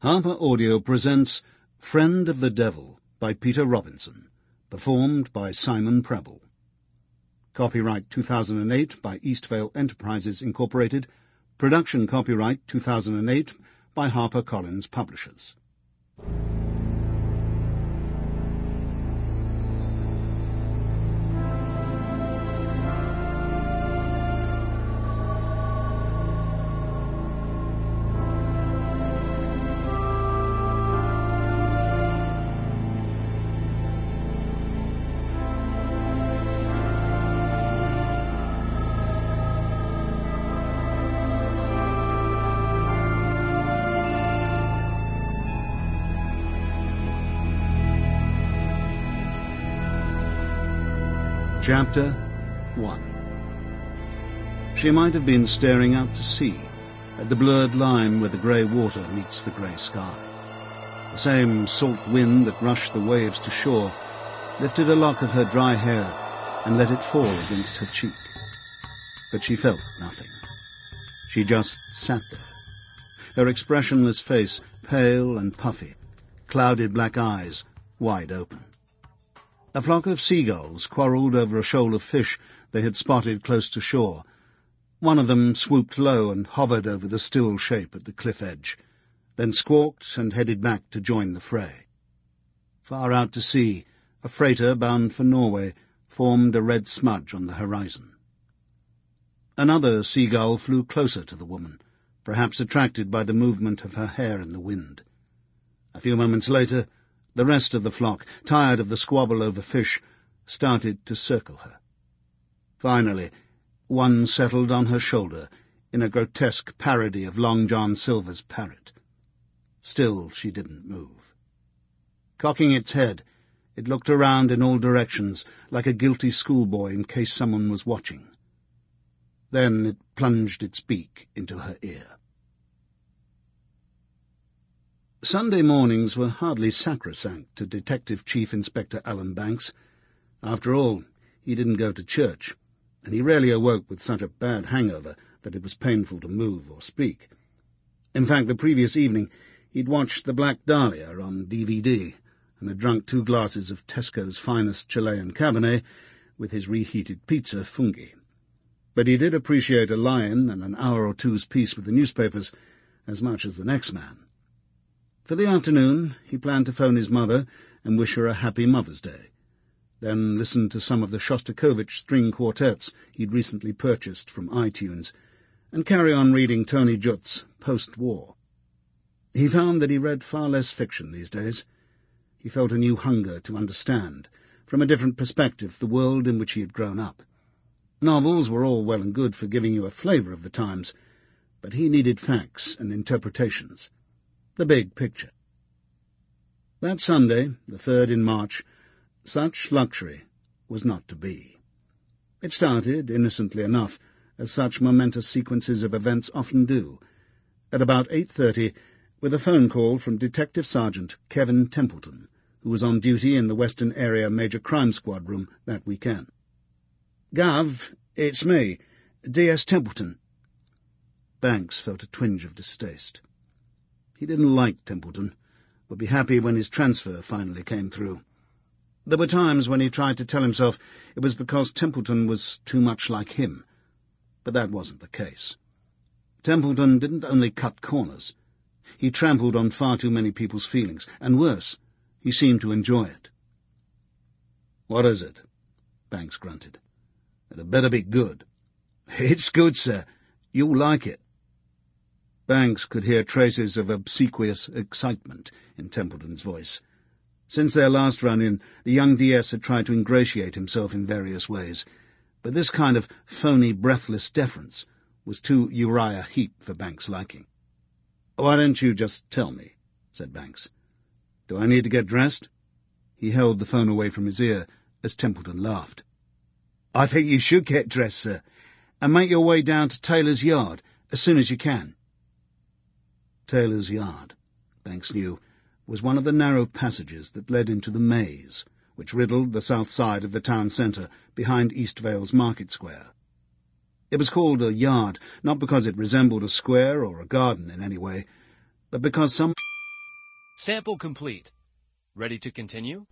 Harper Audio presents Friend of the Devil by Peter Robinson, performed by Simon Prebble. Copyright 2008 by Eastvale Enterprises Incorporated. Production copyright 2008 by HarperCollins Publishers. Chapter 1. She might have been staring out to sea, at the blurred line where the grey water meets the grey sky. The same salt wind that rushed the waves to shore lifted a lock of her dry hair and let it fall against her cheek. But she felt nothing. She just sat there, her expressionless face pale and puffy, clouded black eyes wide open. A flock of seagulls quarrelled over a shoal of fish they had spotted close to shore. One of them swooped low and hovered over the still shape at the cliff edge, then squawked and headed back to join the fray. Far out to sea, a freighter bound for Norway formed a red smudge on the horizon. Another seagull flew closer to the woman, perhaps attracted by the movement of her hair in the wind. A few moments later, the rest of the flock, tired of the squabble over fish, started to circle her. Finally, one settled on her shoulder in a grotesque parody of Long John Silver's parrot. Still she didn't move. Cocking its head, it looked around in all directions like a guilty schoolboy in case someone was watching. Then it plunged its beak into her ear. Sunday mornings were hardly sacrosanct to Detective Chief Inspector Alan Banks. After all, he didn't go to church, and he rarely awoke with such a bad hangover that it was painful to move or speak. In fact, the previous evening he'd watched The Black Dahlia on DVD and had drunk 2 glasses of Tesco's finest Chilean Cabernet with his reheated pizza fungi. But he did appreciate a lie-in and an hour or two's peace with the newspapers as much as the next man. For the afternoon, he planned to phone his mother and wish her a happy Mother's Day, then listen to some of the Shostakovich string quartets he'd recently purchased from iTunes, and carry on reading Tony Jutt's Post-War. He found that he read far less fiction these days. He felt a new hunger to understand, from a different perspective, the world in which he had grown up. Novels were all well and good for giving you a flavour of the times, but he needed facts and interpretations. The big picture. That Sunday, the 3rd in March, such luxury was not to be. It started, innocently enough, as such momentous sequences of events often do, at about 8:30, with a phone call from Detective Sergeant Kevin Templeton, who was on duty in the Western Area Major Crime Squad room that weekend. "Gov, it's me, D.S. Templeton." Banks felt a twinge of distaste. He didn't like Templeton, would be happy when his transfer finally came through. There were times when he tried to tell himself it was because Templeton was too much like him, but that wasn't the case. Templeton didn't only cut corners. He trampled on far too many people's feelings, and worse, he seemed to enjoy it. "What is it?" Banks grunted. "It had better be good." "It's good, sir. You'll like it." Banks could hear traces of obsequious excitement in Templeton's voice. Since their last run-in, the young DS had tried to ingratiate himself in various ways, but this kind of phony, breathless deference was too Uriah Heep for Banks' liking. "Why don't you just tell me?" said Banks. "Do I need to get dressed?" He held the phone away from his ear as Templeton laughed. "I think you should get dressed, sir, and make your way down to Taylor's Yard as soon as you can." Taylor's Yard, Banks knew, was one of the narrow passages that led into the maze, which riddled the south side of the town centre behind Eastvale's Market Square. It was called a yard, not because it resembled a square or a garden in any way, but because some Sample complete. Ready to continue?